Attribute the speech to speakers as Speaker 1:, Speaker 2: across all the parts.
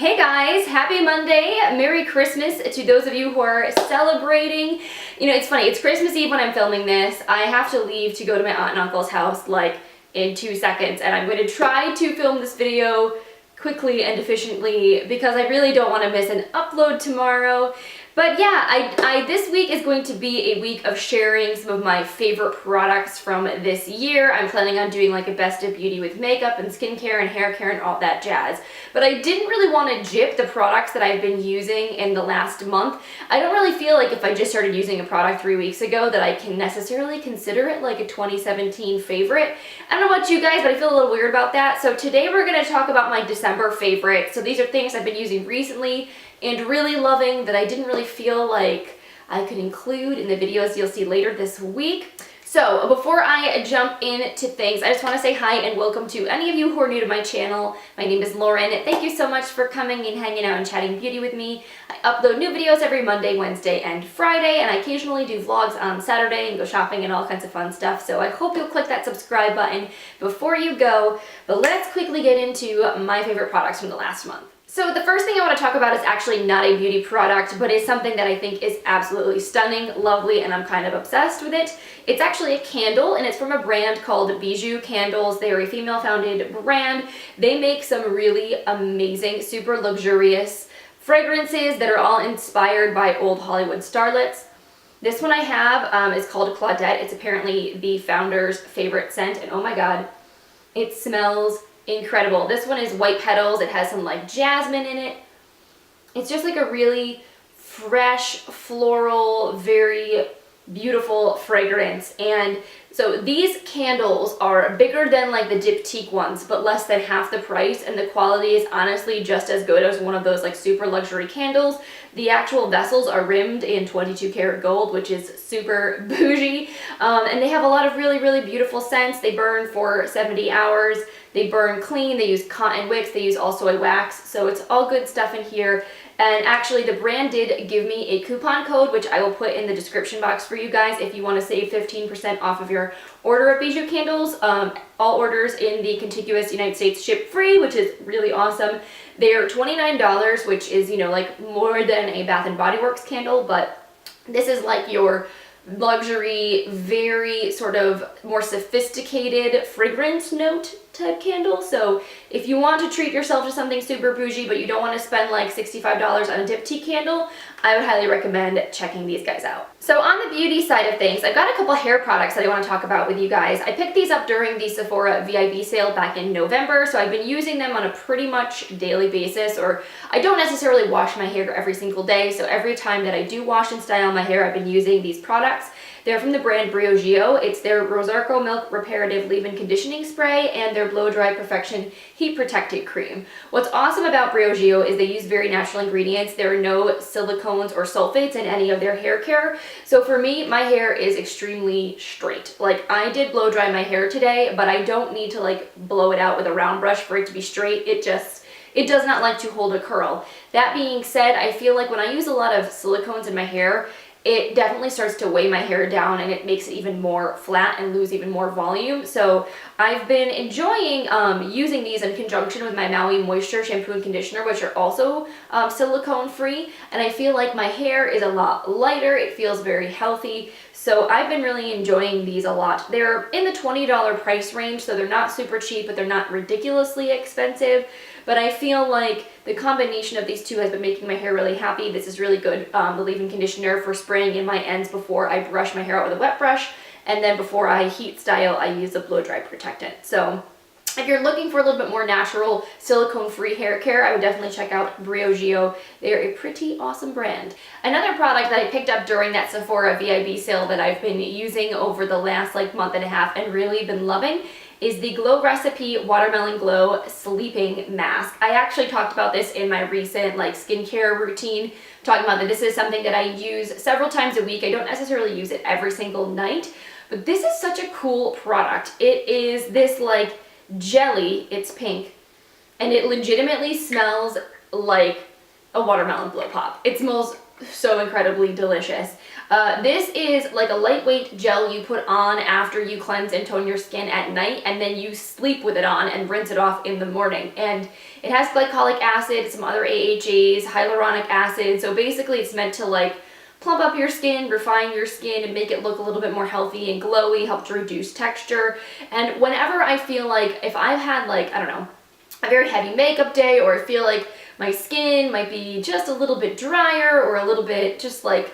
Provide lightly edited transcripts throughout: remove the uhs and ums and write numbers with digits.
Speaker 1: Hey guys, happy Monday. Merry Christmas to those of you who are celebrating. You know, it's funny, it's Christmas Eve when I'm filming this. I have to leave to go to my aunt and uncle's house like in 2 seconds, and I'm going to try to film this video quickly and efficiently because I really don't want to miss an upload tomorrow. But yeah, this week is going to be a week of sharing some of my favorite products from this year. I'm planning on doing like a best of beauty with makeup and skincare and hair care and all that jazz. But I didn't really want to jip the products that I've been using in the last month. I don't really feel like if I just started using a product 3 weeks ago that I can necessarily consider it like a 2017 favorite. I don't know about you guys, but I feel a little weird about that. So today we're going to talk about my December favorites. So these are things I've been using recently and really loving that I didn't really feel like I could include in the videos you'll see later this week. So before I jump into things, I just want to say hi and welcome to any of you who are new to my channel. My name is Lauren. Thank you so much for coming and hanging out and chatting beauty with me. I upload new videos every Monday, Wednesday, and Friday, and I occasionally do vlogs on Saturday and go shopping and all kinds of fun stuff. So I hope you'll click that subscribe button before you go. But let's quickly get into my favorite products from the last month. So the first thing I want to talk about is actually not a beauty product, but is something that I think is absolutely stunning, lovely, and I'm kind of obsessed with it. It's actually a candle, and it's from a brand called Bijou Candles. They are a female-founded brand. They make some really amazing, super luxurious fragrances that are all inspired by old Hollywood starlets. This one I have is called Claudette. It's apparently the founder's favorite scent, and oh my god, it smells incredible. This one is white petals. It has some like jasmine in it. It's just like a really fresh, floral, very beautiful fragrance. And so these candles are bigger than like the diptyque ones, but less than half the price, and the quality is honestly just as good as one of those like super luxury candles. The actual vessels are rimmed in 22 karat gold, which is super bougie. And they have a lot of really, really beautiful scents. They burn for 70 hours. They burn clean. They use cotton wicks. They use also a wax. So it's all good stuff in here. And actually the brand did give me a coupon code, which I will put in the description box for you guys if you want to save 15% off of your order at Bijou Candles. All orders in the contiguous United States ship free, which is really awesome. They're $29, which is, you know, like more than a Bath and Body Works candle, but this is like your luxury, very sort of more sophisticated fragrance note type candle. So if you want to treat yourself to something super bougie but you don't want to spend like $65 on a diptyque candle, I would highly recommend checking these guys out. So on the beauty side of things, I've got a couple hair products that I want to talk about with you guys. I picked these up during the Sephora VIB sale back in November, so I've been using them on a pretty much daily basis, or I don't necessarily wash my hair every single day, so every time that I do wash and style my hair, I've been using these products. They're from the brand Brio Gio. It's their Rosarco Milk Reparative Leave-In Conditioning Spray and their Blow Dry Perfection Heat Protected Cream. What's awesome about Brio Gio is they use very natural ingredients. There are no silicones or sulfates in any of their hair care. So for me, my hair is extremely straight. Like, I did blow dry my hair today, but I don't need to like blow it out with a round brush for it to be straight. It does not like to hold a curl. That being said, I feel like when I use a lot of silicones in my hair, it definitely starts to weigh my hair down and it makes it even more flat and lose even more volume. So I've been enjoying using these in conjunction with my Maui Moisture Shampoo and Conditioner, which are also silicone free. And I feel like my hair is a lot lighter. It feels very healthy. So I've been really enjoying these a lot. They're in the $20 price range, so they're not super cheap, but they're not ridiculously expensive. But I feel like the combination of these two has been making my hair really happy. This is really good, the leave-in conditioner for spraying in my ends before I brush my hair out with a wet brush. And then before I heat style, I use the Blow Dry Protectant. So if you're looking for a little bit more natural, silicone-free hair care, I would definitely check out Brio Gio. They're a pretty awesome brand. Another product that I picked up during that Sephora VIB sale that I've been using over the last like month and a half and really been loving is the Glow Recipe Watermelon Glow Sleeping Mask. I actually talked about this in my recent like skincare routine, talking about that this is something that I use several times a week. I don't necessarily use it every single night, but this is such a cool product. It is this like jelly, it's pink, and it legitimately smells like a watermelon blow pop. It smells so incredibly delicious. This is like a lightweight gel you put on after you cleanse and tone your skin at night, and then you sleep with it on and rinse it off in the morning. And it has glycolic acid, some other AHAs, hyaluronic acid, so basically it's meant to like plump up your skin, refine your skin, and make it look a little bit more healthy and glowy, help to reduce texture. And whenever I feel like, if I've had like, I don't know, a very heavy makeup day, or I feel like my skin might be just a little bit drier or a little bit just like,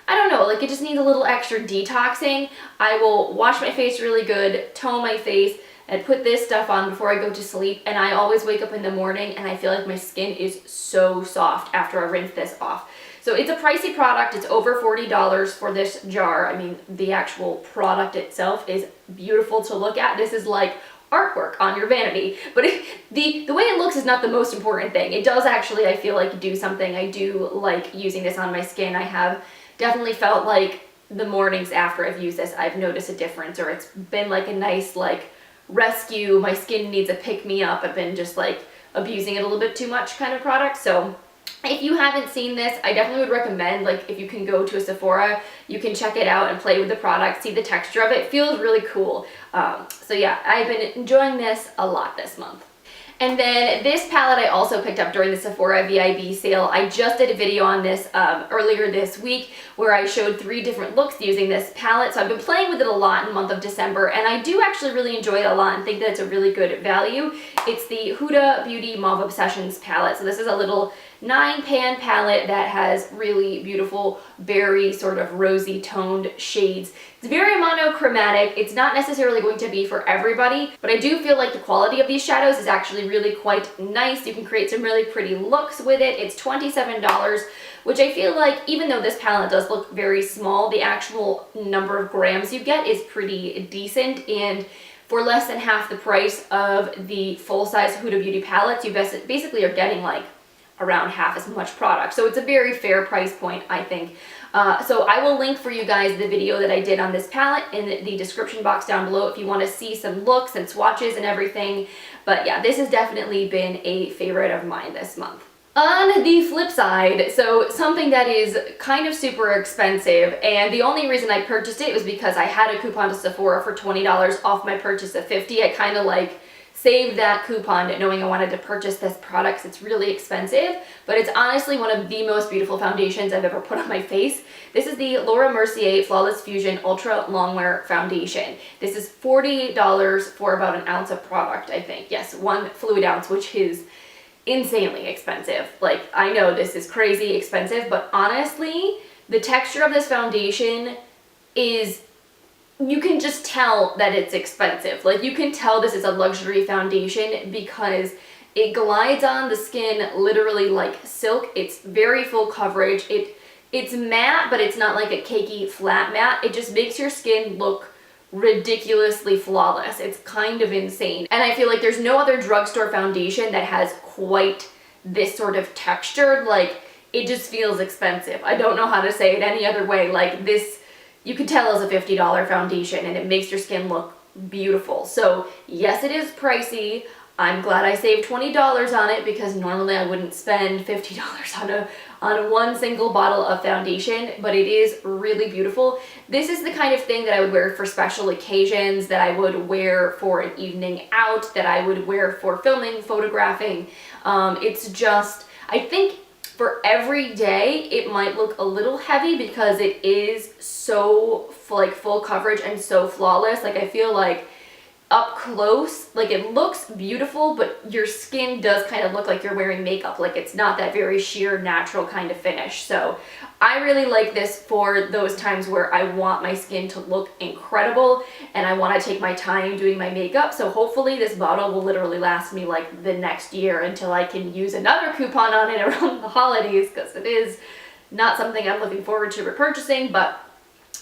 Speaker 1: I don't know, like it just needs a little extra detoxing, I will wash my face really good, tone my face, and put this stuff on before I go to sleep, and I always wake up in the morning and I feel like my skin is so soft after I rinse this off. So it's a pricey product. It's over $40 for this jar. I mean, the actual product itself is beautiful to look at. This is like artwork on your vanity, but the way it looks is not the most important thing. It does actually, I feel like, do something. I do like using this on my skin. I have definitely felt like the mornings after I've used this, I've noticed a difference, or it's been like a nice like rescue. My skin needs a pick me up. I've been just like abusing it a little bit too much kind of product. So if you haven't seen this, I definitely would recommend, like, if you can go to a Sephora, you can check it out and play with the product, see the texture of it. It feels really cool. So yeah, I've been enjoying this a lot this month. And then this palette I also picked up during the Sephora VIB sale. I just did a video on this earlier this week where I showed 3 different looks using this palette. So I've been playing with it a lot in the month of December, and I do actually really enjoy it a lot and think that it's a really good value. It's the Huda Beauty Mauve Obsessions palette. So this is a little 9-pan palette that has really beautiful, very sort of rosy toned shades. It's very monochromatic. It's not necessarily going to be for everybody, but I do feel like the quality of these shadows is actually really quite nice. You can create some really pretty looks with it. It's $27, which I feel like, even though this palette does look very small, the actual number of grams you get is pretty decent, and for less than half the price of the full-size Huda Beauty palettes, you basically are getting like around half as much product. So it's a very fair price point, I think. So I will link for you guys the video that I did on this palette in the description box down below if you want to see some looks and swatches and everything. But yeah, this has definitely been a favorite of mine this month. On the flip side, so something that is kind of super expensive, and the only reason I purchased it was because I had a coupon to Sephora for $20 off my purchase of $50. I kind of like saved that coupon knowing I wanted to purchase this product 'cause it's really expensive, but it's honestly one of the most beautiful foundations I've ever put on my face. This is the Laura Mercier Flawless Fusion Ultra Longwear Foundation. This is $48 for about an ounce of product, I think. Yes, 1 fluid ounce, which is insanely expensive. Like, I know this is crazy expensive, but honestly, the texture of this foundation is, you can just tell that it's expensive. Like, you can tell this is a luxury foundation because it glides on the skin literally like silk. It's very full coverage. It's matte, but it's not like a cakey flat matte. It just makes your skin look ridiculously flawless. It's kind of insane. And I feel like there's no other drugstore foundation that has quite this sort of texture. Like, it just feels expensive. I don't know how to say it any other way. Like, this, you could tell is a $50 foundation, and it makes your skin look beautiful. So yes, it is pricey. I'm glad I saved $20 on it because normally I wouldn't spend $50 on one single bottle of foundation, but it is really beautiful. This is the kind of thing that I would wear for special occasions, that I would wear for an evening out, that I would wear for filming, photographing. It's just, I think for every day, it might look a little heavy because it is so like full coverage and so flawless. Like, I feel like up close, like, it looks beautiful, but your skin does kind of look like you're wearing makeup. Like, it's not that very sheer, natural kind of finish. So I really like this for those times where I want my skin to look incredible and I want to take my time doing my makeup. So hopefully this bottle will literally last me like the next year until I can use another coupon on it around the holidays, because it is not something I'm looking forward to repurchasing, but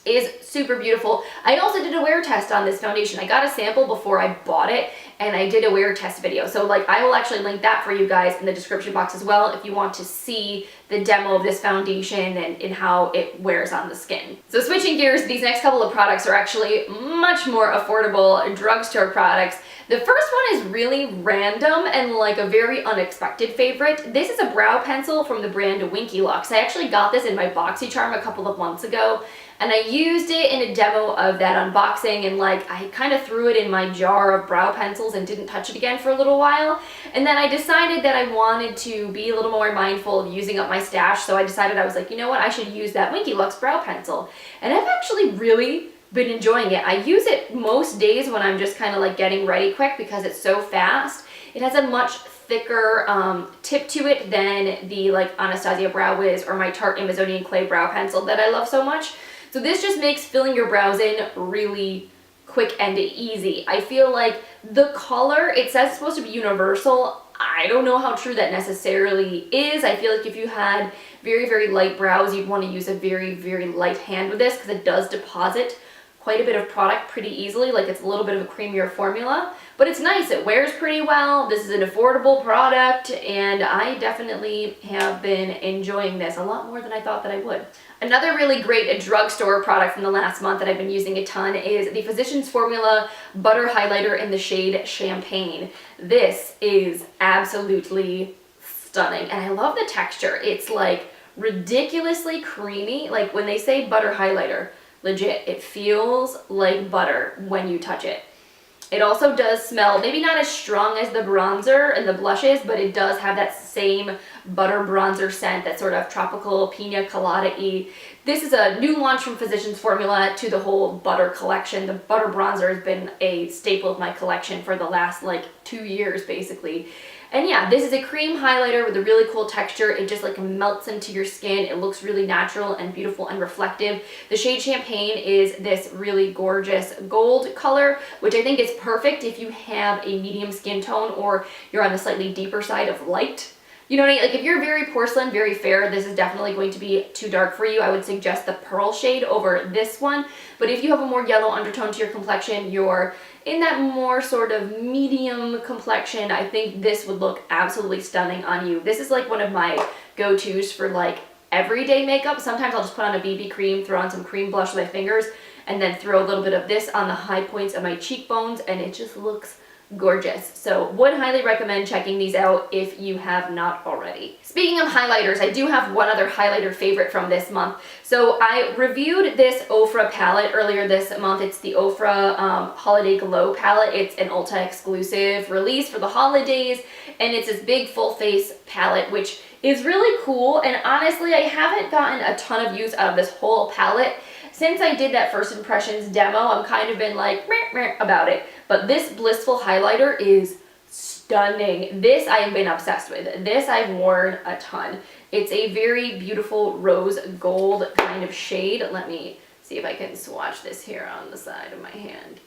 Speaker 1: is super beautiful. I also did a wear test on this foundation. I got a sample before I bought it, and I did a wear test video. So like I will actually link that for you guys in the description box as well if you want to see the demo of this foundation and how it wears on the skin. So switching gears, these next couple of products are actually much more affordable drugstore products. The first one is really random and like a very unexpected favorite. This is a brow pencil from the brand Winky Lux. I actually got this in my BoxyCharm a couple of months ago, and I used it in a demo of that unboxing, and like I kind of threw it in my jar of brow pencils and didn't touch it again for a little while. And then I decided that I wanted to be a little more mindful of using up my stash, so I decided I was like, you know what, I should use that Winky Lux brow pencil. And I've actually really been enjoying it. I use it most days when I'm just kind of like getting ready quick because it's so fast. It has a much thicker tip to it than the like Anastasia Brow Wiz or my Tarte Amazonian Clay brow pencil that I love so much. So this just makes filling your brows in really quick and easy. I feel like the color, it says it's supposed to be universal. I don't know how true that necessarily is. I feel like if you had very, very light brows, you'd want to use a very, very light hand with this because it does deposit quite a bit of product pretty easily. Like it's a little bit of a creamier formula, but it's nice. It wears pretty well. This is an affordable product, and I definitely have been enjoying this a lot more than I thought that I would. Another really great drugstore product from the last month that I've been using a ton is the Physicians Formula Butter Highlighter in the shade Champagne. This is absolutely stunning, and I love the texture. It's like ridiculously creamy. Like when they say butter highlighter, legit, it feels like butter when you touch it. It also does smell, maybe not as strong as the bronzer and the blushes, but it does have that same butter bronzer scent, that sort of tropical pina colada-y. This is a new launch from Physicians Formula to the whole butter collection. The butter bronzer has been a staple of my collection for the last like 2 years basically. And yeah, this is a cream highlighter with a really cool texture. It just like melts into your skin. It looks really natural and beautiful and reflective. The shade Champagne is this really gorgeous gold color, which I think is perfect if you have a medium skin tone or you're on the slightly deeper side of light. You know what I mean? Like if you're very porcelain, very fair, this is definitely going to be too dark for you. I would suggest the pearl shade over this one. But if you have a more yellow undertone to your complexion, you're in that more sort of medium complexion, I think this would look absolutely stunning on you. This is like one of my go-tos for like everyday makeup. Sometimes I'll just put on a BB cream, throw on some cream blush with my fingers, and then throw a little bit of this on the high points of my cheekbones, and it just looks gorgeous. So would highly recommend checking these out if you have not already. Speaking of highlighters, I do have one other highlighter favorite from this month. So I reviewed this Ofra palette earlier this month. It's the Ofra Holiday Glow palette. It's an Ulta exclusive release for the holidays, and it's this big full face palette, which is really cool. And honestly, I haven't gotten a ton of use out of this whole palette. Since I did that first impressions demo, I'm kind of been like meh, meh about it. But this Blissful highlighter is stunning. This I have been obsessed with. This I've worn a ton. It's a very beautiful rose gold kind of shade. Let me see if I can swatch this here on the side of my hand.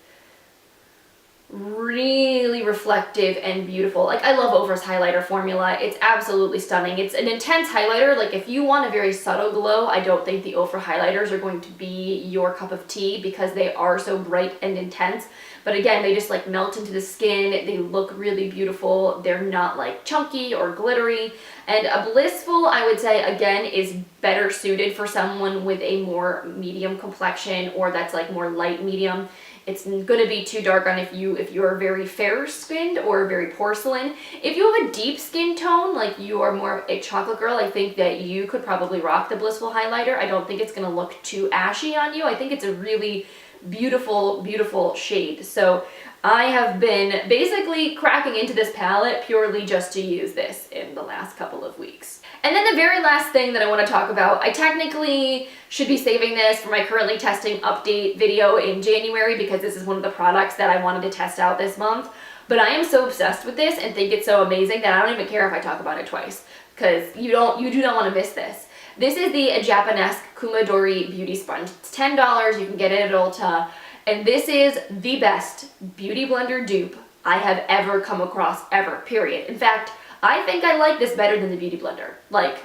Speaker 1: Really reflective and beautiful. Like I love Ofra's highlighter formula. It's absolutely stunning. It's an intense highlighter. Like if you want a very subtle glow, I don't think the Ofra highlighters are going to be your cup of tea because they are so bright and intense. But again, they just like melt into the skin. They look really beautiful. They're not like chunky or glittery. And a Blissful, I would say, again, is better suited for someone with a more medium complexion or that's like more light medium. It's going to be too dark on if you're very fair skinned or very porcelain. If you have a deep skin tone, like you are more a chocolate girl, I think that you could probably rock the Blissful highlighter. I don't think it's going to look too ashy on you. I think it's a really beautiful, beautiful shade. So I have been basically cracking into this palette purely just to use this in the last couple of weeks. And then the very last thing that I want to talk about, I technically should be saving this for my currently testing update video in January because this is one of the products that I wanted to test out this month. But I am so obsessed with this and think it's so amazing that I don't even care if I talk about it twice because you do not want to miss this. This is the Japonesque Kumadori Beauty Sponge. It's $10. You can get it at Ulta. And this is the best beauty blender dupe I have ever come across, ever, period. In fact, I think I like this better than the Beauty Blender. Like,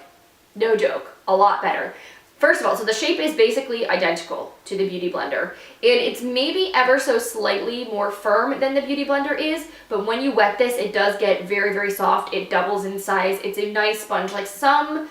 Speaker 1: no joke, a lot better. First of all, so the shape is basically identical to the Beauty Blender. And it's maybe ever so slightly more firm than the Beauty Blender is, but when you wet this, it does get very, very soft. It doubles in size. It's a nice sponge. Like some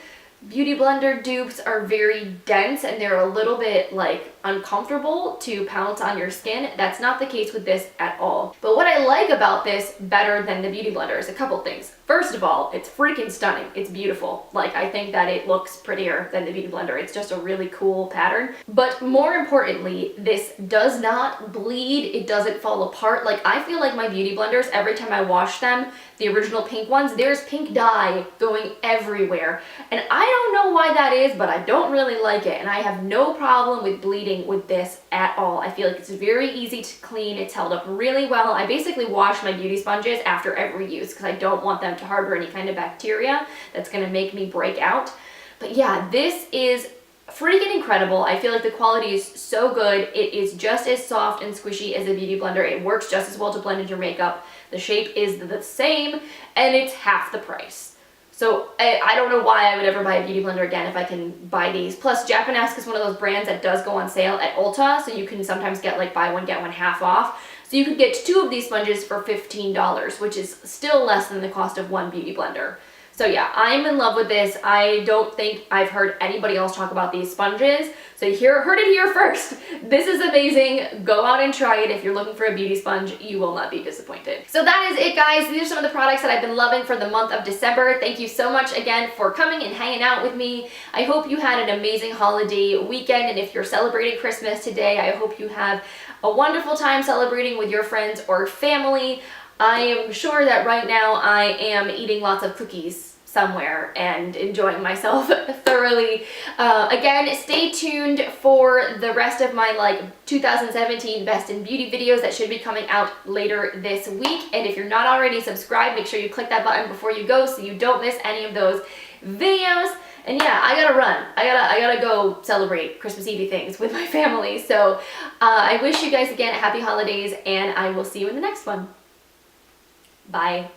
Speaker 1: Beauty Blender dupes are very dense and they're a little bit like uncomfortable to pounce on your skin. That's not the case with this at all. But what I like about this better than the Beauty Blender is a couple things. First of all, it's freaking stunning. It's beautiful. Like, I think that it looks prettier than the Beauty Blender. It's just a really cool pattern. But more importantly, this does not bleed. It doesn't fall apart. Like, I feel like my Beauty Blenders, every time I wash them, the original pink ones, there's pink dye going everywhere. And I don't know why that is, but I don't really like it. And I have no problem with bleeding with this at all. I feel like it's very easy to clean. It's held up really well. I basically wash my beauty sponges after every use because I don't want them to harbor any kind of bacteria that's going to make me break out. But yeah, this is freaking incredible. I feel like the quality is so good. It is just as soft and squishy as a Beauty Blender. It works just as well to blend into your makeup. The shape is the same and it's half the price. So I don't know why I would ever buy a Beauty Blender again if I can buy these. Plus, Japonesque is one of those brands that does go on sale at Ulta, so you can sometimes get like buy one, get one half off. So you could get 2 of these sponges for $15, which is still less than the cost of one Beauty Blender. So yeah, I'm in love with this. I don't think I've heard anybody else talk about these sponges. So you heard it here first. This is amazing. Go out and try it. If you're looking for a beauty sponge, you will not be disappointed. So that is it, guys. These are some of the products that I've been loving for the month of December. Thank you so much again for coming and hanging out with me. I hope you had an amazing holiday weekend. And if you're celebrating Christmas today, I hope you have a wonderful time celebrating with your friends or family. I am sure that right now I am eating lots of cookies somewhere and enjoying myself thoroughly. Again, stay tuned for the rest of my like 2017 Best in Beauty videos that should be coming out later this week. And if you're not already subscribed, make sure you click that button before you go so you don't miss any of those videos. And yeah, I gotta run. I gotta go celebrate Christmas Eve things with my family. So I wish you guys again happy holidays and I will see you in the next one. Bye.